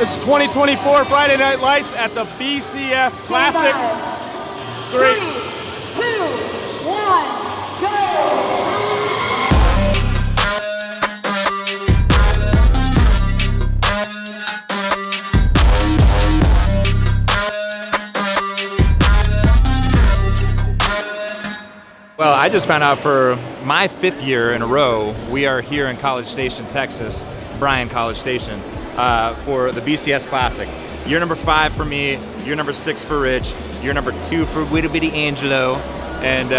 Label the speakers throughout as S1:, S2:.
S1: This is 2024 Friday Night Lights at the BCS Classic. 3, 2, 1, go!
S2: Well, I just found out for my 5th year in a row, we are here in College Station, Texas, Bryan College Station, for the BCS Classic. Year number 5 for me, year number 6 for Rich, year number 2 for Witty Bitty Angelo, and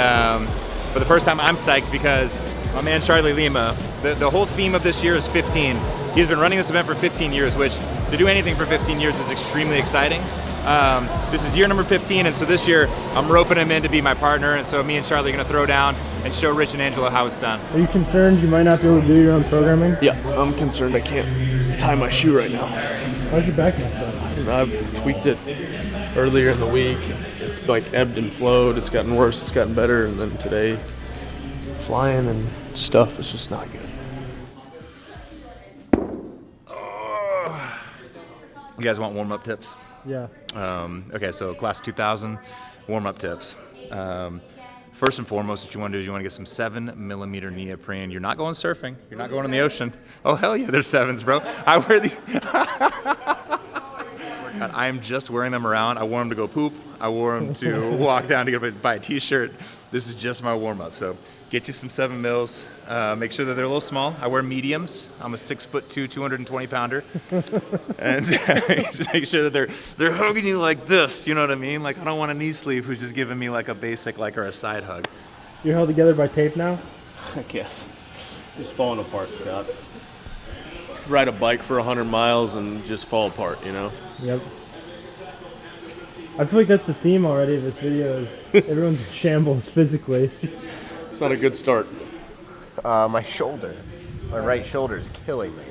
S2: for the first time I'm psyched because my man Charlie Lima, the whole theme of this year is 15. He's been running this event for 15 years, which to do anything for 15 years is extremely exciting. This is year number 15, and so this year I'm roping him in to be my partner, and so me and Charlie are going to throw down and show Rich and Angelo how it's done.
S3: Are you concerned you might not be able to do your own programming?
S4: Yeah, I'm concerned I can't tie my shoe right now.
S3: How's your back messed up?
S4: I've tweaked it earlier in the week. It's like ebbed and flowed. It's gotten worse, it's gotten better, and then today, flying and stuff is just not good.
S2: You guys want warm-up tips?
S3: Yeah.
S2: Okay, so class 2000 warm-up tips. First and foremost, what you want to do is you want to get some 7mm neoprene. You're not going surfing. You're not going in the ocean. Oh, hell yeah, there's 7s, bro. I wear these. God, I am just wearing them around. I wore them to go poop. I wore them to walk down to buy a t-shirt. This is just my warm-up. So get you some 7mm. Make sure that they're a little small. I wear mediums. I'm a 6'2", 220-pounder. And just make sure that they're hugging you like this. You know what I mean? Like I don't want a knee sleeve who's just giving me like a basic or a side hug.
S3: You're held together by tape now?
S4: I guess. Just falling apart, Scott. Ride a bike for 100 miles and just fall apart, you know?
S3: Yep. I feel like that's the theme already of this video is everyone's in shambles physically.
S4: It's not a good start.
S5: My right shoulder is killing me.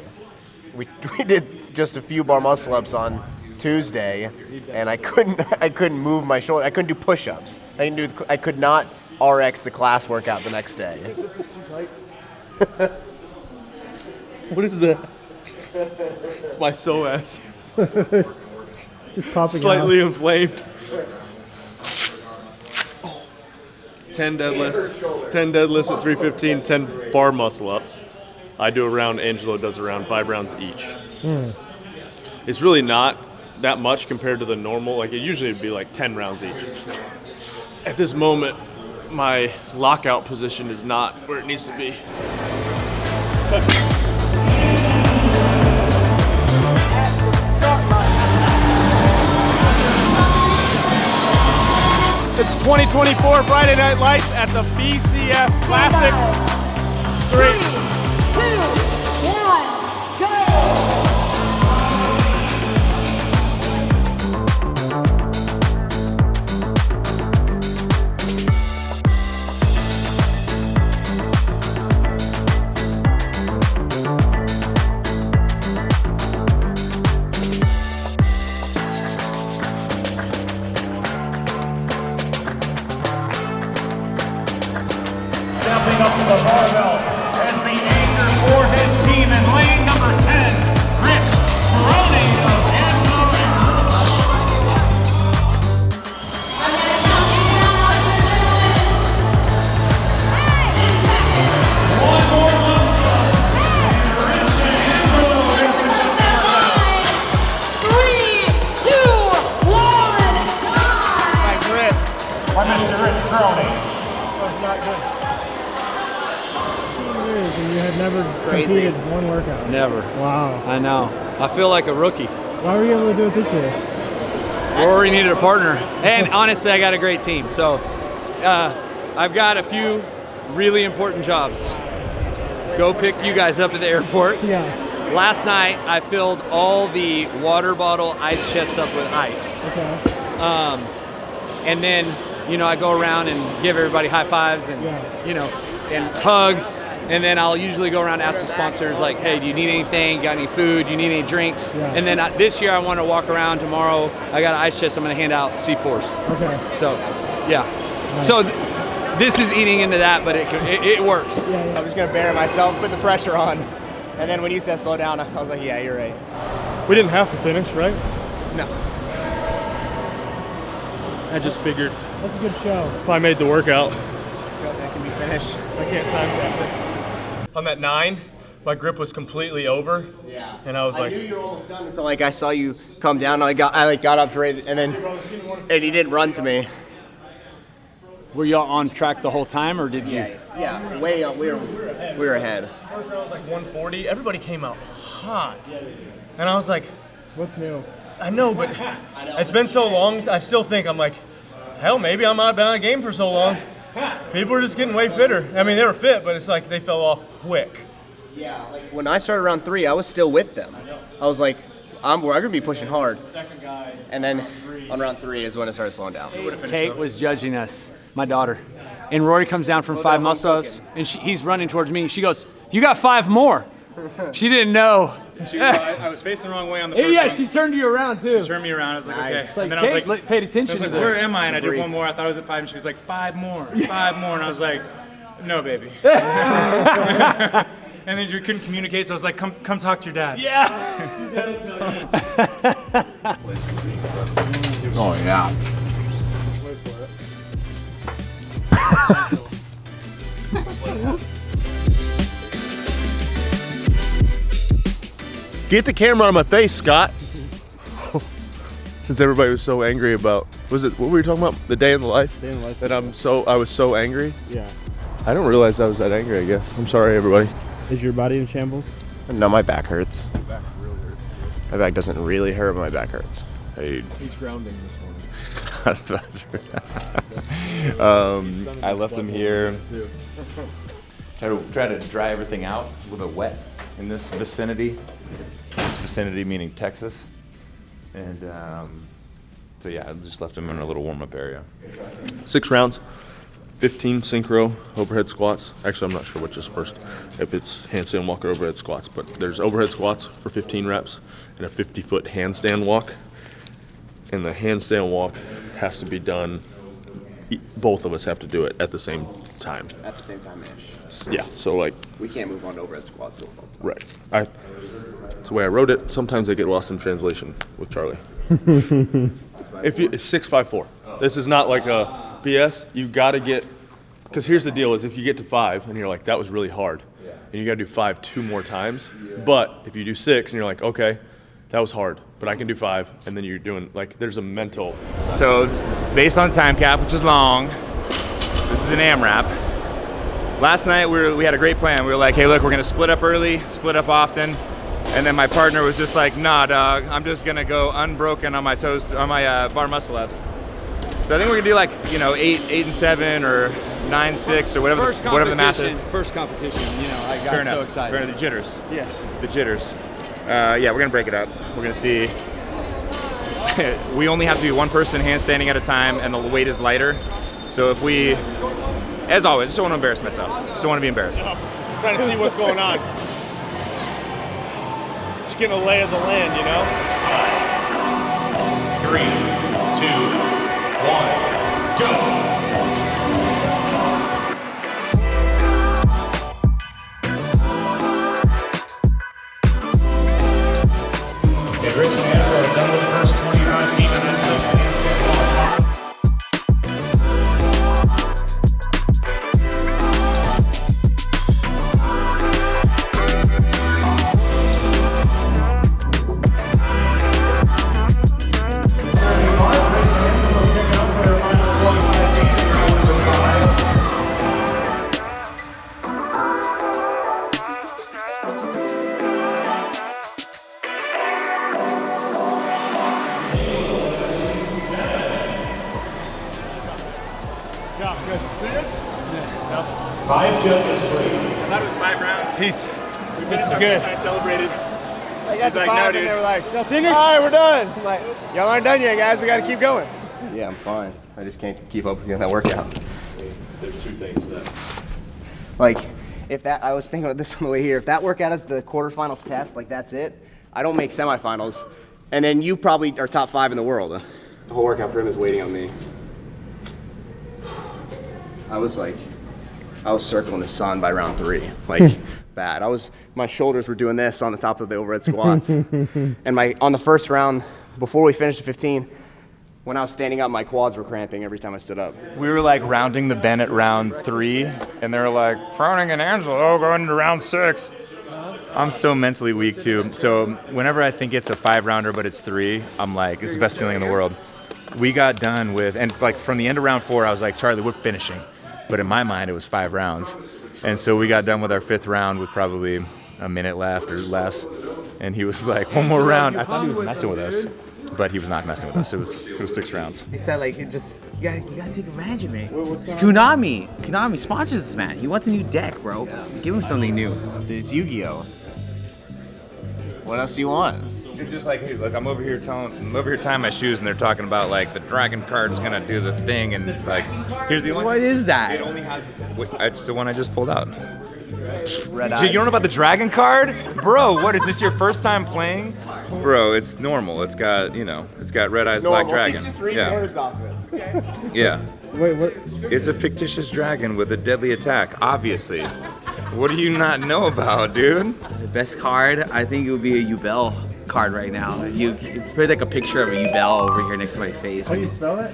S5: We did just a few bar muscle ups on Tuesday, and I couldn't move my shoulder. I couldn't do push-ups. I could not RX the class workout the next day.
S4: This is too tight. What is that? It's my psoas.
S3: Just popping
S4: Slightly
S3: out.
S4: inflamed. 10 deadlifts at 315, 10 bar muscle ups. I do around, Angelo does around 5 rounds each. It's really not that much compared to the normal, like it usually would be like 10 rounds each. At this moment, my lockout position is not where it needs to be.
S1: This is 2024 Friday Night Lights at the BCS Classic. 3, 2, 1, go!
S6: Stepping up to the barbell as the anchor for his team in lane number 10, Rich Froning of ANGELO. One more muscle up, and Rich and ANGELO.
S7: 3, 2, 1, time!
S6: By Mr. Rich Froning.
S3: And you had never competed one workout.
S8: Never.
S3: Wow.
S8: I know. I feel like a rookie.
S3: Why were you able to do it this year?
S8: We already needed a partner. And honestly, I got a great team. So I've got a few really important jobs. Go pick you guys up at the airport.
S3: Yeah.
S8: Last night, I filled all the water bottle ice chests up with ice.
S3: Okay.
S8: And then, I go around and give everybody high fives and, and hugs. And then I'll usually go around and ask the sponsors, like, hey, do you need anything? Got any food? Do you need any drinks?
S3: Yeah.
S8: And then this year I want to walk around tomorrow. I got an ice chest. I'm going to hand out C-Force.
S3: Okay.
S8: So, yeah. Nice. So this is eating into that, but it works.
S5: I'm just going to bury myself, put the pressure on. And then when you said slow down, I was like, yeah, you're right.
S3: We didn't have to finish, right?
S8: No.
S4: I just figured
S3: That's a good show.
S4: if I made the workout.
S5: That can be finished.
S4: I can't time that. On that 9, my grip was completely over.
S5: Yeah.
S4: And I was like,
S5: I knew you were almost done. So like I saw you come down. I got up right, and he didn't run to me.
S8: Were y'all on track the whole time, or did you?
S5: Yeah, way up. We were ahead.
S4: first round was like 140. Everybody came out hot. And I was like,
S3: What's new?
S4: I know, but it's been so long. I still think I'm like, hell, maybe I'm not been on a game for so long. People are just getting way fitter. I mean, they were fit, but it's like they fell off quick.
S5: Yeah, like when I started round 3, I was still with them. I was like, we're gonna be pushing hard. And then on round 3 is when it started slowing down.
S8: Kate was judging us, my daughter, and Rory comes down from 5 muscle-ups, and he's running towards me. She goes, "You got 5 more." She didn't know.
S2: I was facing the wrong way on the first
S8: Yeah,
S2: one.
S8: she turned you around too.
S2: She turned me around. I was like, okay.
S8: It's like,
S2: And then I was
S8: Kate,
S2: like,
S8: paid attention to this.
S2: where am I? And I did one more. I thought I was at 5, and she was like, 5 more, 5 more. And I was like, no, baby. And then you couldn't communicate, so I was like, come talk to your dad.
S8: Yeah.
S5: Oh yeah.
S4: Get the camera on my face, Scott. Since everybody was so angry about, what were we talking about? The day in the life?
S3: Day in the life.
S4: That I was so angry.
S3: Yeah.
S4: I don't realize I was that angry, I guess. I'm sorry, everybody.
S3: Is your body in shambles?
S5: No, my back hurts. My back doesn't really hurt, but my back hurts.
S4: Hey.
S3: He's grounding this morning.
S2: I left him here. Try to dry everything out a little bit wet in this vicinity. This vicinity meaning Texas. And so yeah, I just left him in a little warm-up area.
S4: 6 rounds, 15 synchro overhead squats. Actually, I'm not sure which is first, if it's handstand walk or overhead squats, but there's overhead squats for 15 reps and a 50-foot handstand walk. And the handstand walk has to be done, both of us have to do it at the same time.
S5: At the same time-ish.
S4: Yeah, so like,
S5: We can't move on to overhead squats.
S4: right. It's the way I wrote it. Sometimes I get lost in translation with Charlie. It's 654. This is not like a BS. You got to get, because here's the deal: is if you get to 5 and you're like, that was really hard, and you got to do 5 2 more times. But if you do 6 and you're like, okay, that was hard, but I can do 5, and then you're doing like, there's a mental.
S2: So based on the time cap, which is long, this is an AMRAP. Last night we had a great plan. We were like, hey, look, we're gonna split up early, split up often. And then my partner was just like, nah, dog, I'm just gonna go unbroken on my toes, on my bar muscle ups. So I think we're gonna do like, 8 and 7 or 9, 6 or whatever the math is.
S8: First competition, I got so excited.
S2: Fair, the jitters.
S8: Yes.
S2: The jitters. Yeah, we're gonna break it up. We're gonna see. We only have to be one person handstanding at a time, and the weight is lighter. So if we, as always, just don't want to embarrass myself. Just don't want to be embarrassed.
S3: Trying to see what's going on. Just getting a lay of the land,
S6: 3, 2, 1, go! Okay, Rich and Angelo are done with the first 25 feet and then second handstand walk. Five judges, please.
S2: I thought it was 5 rounds.
S3: Peace.
S2: This is good. I celebrated.
S5: I got
S2: He's like, no, dude.
S5: They were like,
S3: Y'all finished?
S5: all right, we're done. I'm like, y'all aren't done yet, guys. We got to keep going. Yeah, I'm fine. I just can't keep up with that workout.
S4: There's 2 things that.
S5: Like, I was thinking about this on the way here. If that workout is the quarterfinals test, like that's it, I don't make semifinals. And then you probably are top 5 in the world. The whole workout for him is waiting on me. I was circling the sun by round 3. Like, bad. My shoulders were doing this on the top of the overhead squats. And on the first round, before we finished the 15, when I was standing up, my quads were cramping every time I stood up.
S2: We were like rounding the bend at round 3, and they were like, Froning and Angelo going into round 6. I'm so mentally weak too. So whenever I think it's a 5-rounder, but it's 3, I'm like, it's the best feeling in the world. We got done with, and like from the end of round 4, I was like, Charlie, we're finishing. But in my mind, it was 5 rounds. And so we got done with our 5th round with probably a minute left or less. And he was like, one more round. I thought he was messing with us, but he was not messing with us. It was 6 rounds.
S9: He said like, you gotta take advantage of me. Konami sponsors this man. He wants a new deck, bro. Give him something new.
S5: It's Yu-Gi-Oh! What else do you want?
S2: You're just like, hey, look, I'm over here tying my shoes, and they're talking about like the dragon card is gonna do the thing, and like, here's the only.
S9: What is that?
S2: It only has. It's the one I just pulled out.
S5: Red
S2: You
S5: eyes.
S2: don't know about the dragon card, bro? What is this your first time playing, bro? It's normal. It's got red eyes, black dragon. Yeah.
S3: Wait, what?
S2: It's a fictitious dragon with a deadly attack. Obviously. What do you not know about, dude?
S9: The best card, I think it would be a Yubel card right now. You put like a picture of a Yubel over here next to my face.
S3: How do you spell it?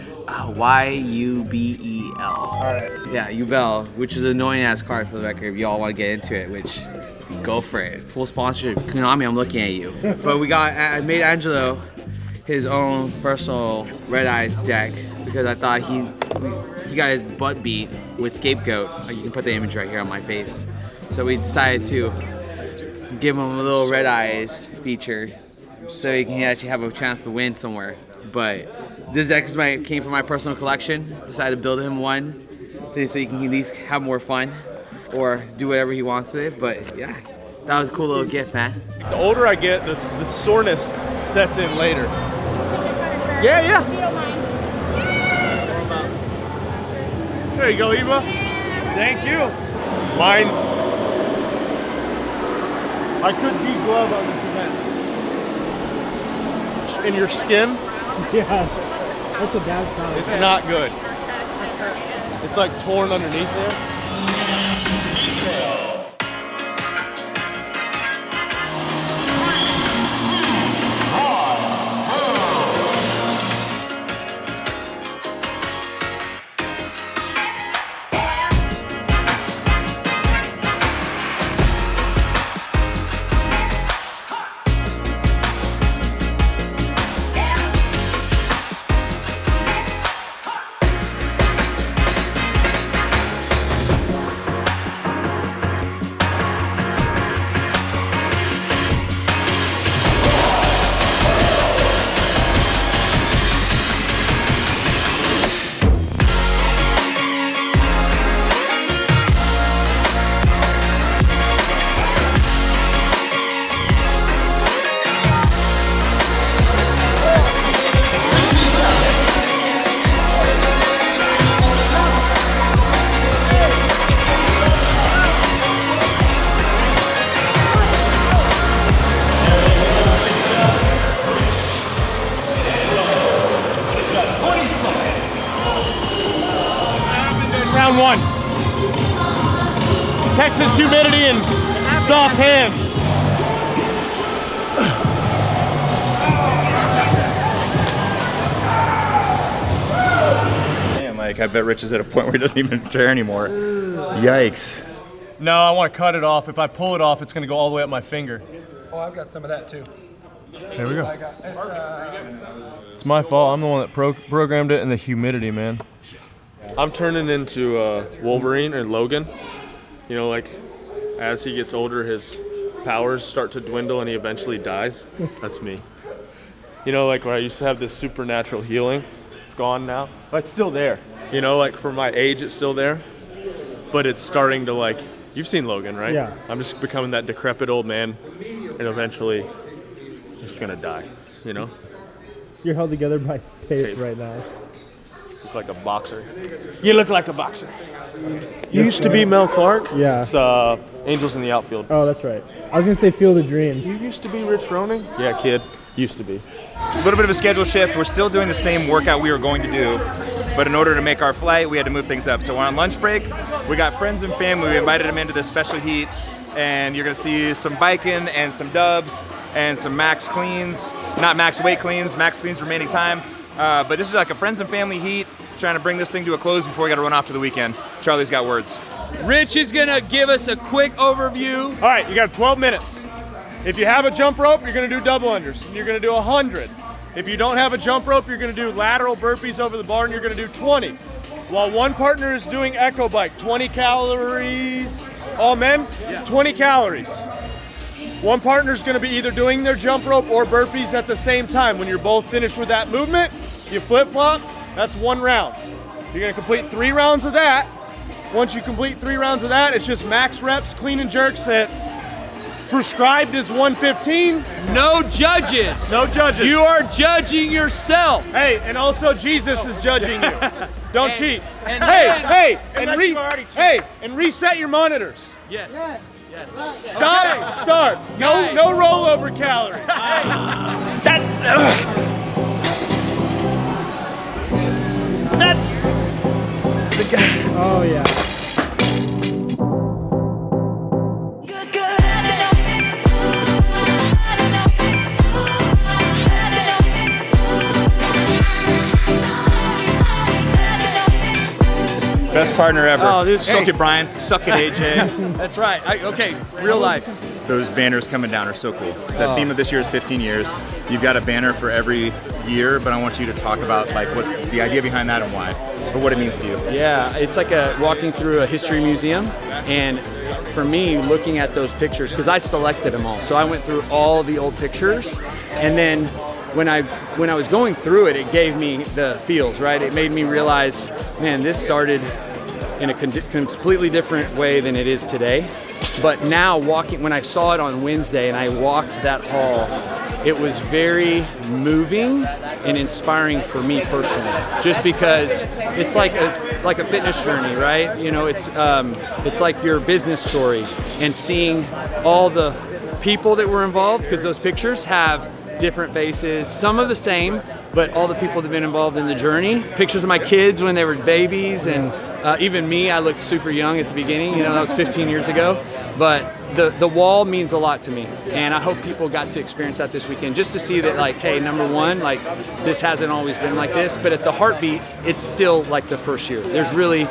S9: Y-U-B-E-L.
S3: Alright.
S9: Yeah, Yubel, which is an annoying ass card for the record if y'all want to get into it, which go for it. Full sponsorship. Konami, I'm looking at you. But I made Angelo his own personal Red Eyes deck because I thought he got his butt beat with Scapegoat. You can put the image right here on my face. So we decided to give him a little Red Eyes feature so he can actually have a chance to win somewhere. But this deck came from my personal collection. Decided to build him one so he can at least have more fun or do whatever he wants with it. But yeah, that was a cool little gift, man.
S4: The older I get, the soreness sets in later. Yeah.
S7: If you don't mind.
S4: There you go, Eva. Thank you. Mine. I could de-glove on this event. In your skin,
S3: Yeah. That's a bad sign.
S4: it's not good. It's like torn underneath there. Round 1. Texas humidity and soft hands.
S2: Man, like I bet Rich is at a point where he doesn't even tear anymore. Yikes.
S4: No, I want to cut it off. If I pull it off, it's going to go all the way up my finger.
S10: Oh, I've got some of that too.
S4: There we go. It's my fault. I'm the one that programmed it, and the humidity, man. I'm turning into Wolverine or Logan. You know, like as he gets older, his powers start to dwindle, and he eventually dies. That's me. You know, like where I used to have this supernatural healing. It's gone now, but it's still there. You know, like for my age, it's still there, but it's starting to like. You've seen Logan, right?
S3: Yeah.
S4: I'm just becoming that decrepit old man, and eventually, just gonna die. You know.
S3: You're held together by tape,
S4: Tape.
S3: right now.
S4: Look like a boxer. You look like a boxer. You used to be Mel Clark.
S3: Yeah.
S4: It's Angels in the Outfield.
S3: Oh, that's right. I was gonna say Field of Dreams.
S4: You used to be Rich Froning? Yeah, kid. Used to be.
S2: A little bit of a schedule shift. We're still doing the same workout we were going to do, but in order to make our flight, we had to move things up. So we're on lunch break. We got friends and family. We invited them into this special heat, and you're gonna see some biking and some dubs and some max cleans, not max weight cleans, max cleans remaining time. But this is like a friends and family heat, trying to bring this thing to a close before we gotta run off to the weekend. Charlie's got words.
S8: Rich is gonna give us a quick overview.
S1: All right, you got 12 minutes. If you have a jump rope, you're gonna do double unders, and you're gonna do 100. If you don't have a jump rope, you're gonna do lateral burpees over the bar, and you're gonna do 20. While one partner is doing echo bike, 20 calories, all men, 20 calories. One partner's gonna be either doing their jump rope or burpees at the same time. When you're both finished with that movement, you flip-flop, that's 1 round. You're gonna complete 3 rounds of that. Once you complete 3 rounds of that, it's just max reps, clean and jerks that prescribed is 115.
S8: No judges.
S1: No judges.
S8: You are judging yourself.
S1: Hey, and also Jesus is judging you. Don't cheat.
S8: and
S1: Hey,
S5: Unless you've already cheated.
S1: hey, and reset your monitors.
S8: Yes.
S1: Stop, start.
S8: Guys.
S1: No rollover calories.
S3: Oh yeah.
S7: Good, good.
S2: Best partner ever.
S8: Oh, this-
S2: Suck
S8: hey.
S2: it, Brian. Suck it, AJ.
S8: That's right. Okay, real life.
S2: Those banners coming down are so cool. The theme of this year is 15 years. You've got a banner for every year, but I want you to talk about like what the idea behind that and why, or what it means to you.
S8: Yeah, it's like walking through a history museum, and for me, looking at those pictures, because I selected them all. So I went through all the old pictures, and then when I was going through it, it gave me the feels, right? It made me realize, man, this started in a completely different way than it is today. But now when I saw it on Wednesday and I walked that hall, it was very moving and inspiring for me personally, just because it's like a fitness journey, right? You know, it's like your business story, and seeing all the people that were involved, because those pictures have different faces, some of the same, but all the people that have been involved in the journey. Pictures of my kids when they were babies, and even me, I looked super young at the beginning, you know, that was 15 years ago. But the wall means a lot to me, and I hope people got to experience that this weekend, just to see that, like, hey, number one, like, this hasn't always been like this, but at the heartbeat, it's still like the first year. There's really,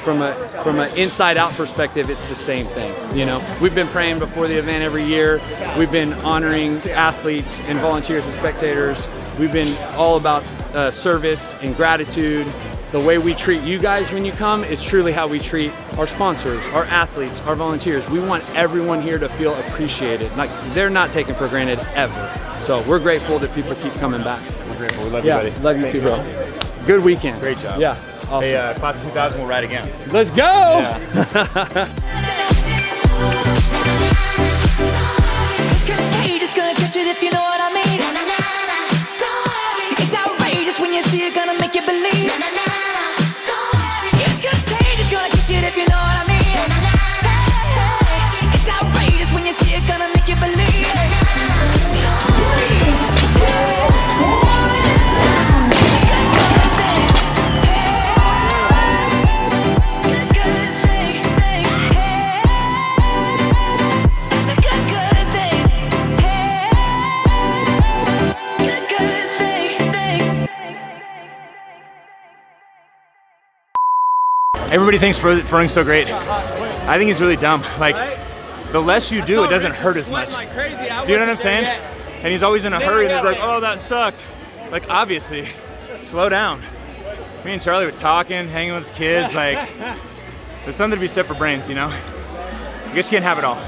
S8: from an inside-out perspective, it's the same thing. You know, we've been praying before the event every year. We've been honoring athletes and volunteers and spectators. We've been all about service and gratitude. The way we treat you guys when you come is truly how we treat our sponsors, our athletes, our volunteers. We want everyone here to feel appreciated. Like, they're not taken for granted ever. So we're grateful that people keep coming back.
S2: We're grateful. We love you, buddy.
S8: Love you too, bro. Good weekend.
S2: Great job.
S8: Yeah, awesome.
S2: Hey, class of 2000, we'll ride again.
S8: Let's go!
S2: Yeah.
S7: It's contagious, gonna catch it if you know what I mean. It's outrageous when you see it, gonna make you believe. It's contagious, gonna catch it if you know what I mean. It's outrageous when you see it, gonna make you believe.
S2: Everybody thinks Froning's so great. I think he's really dumb. Like, the less you do, it doesn't hurt as much. Do you know what I'm saying? And he's always in a hurry, and he's like, oh, that sucked. Like, obviously, slow down. Me and Charlie were talking, hanging with his kids. Like, there's something to be said for brains, you know? I guess you can't have it all.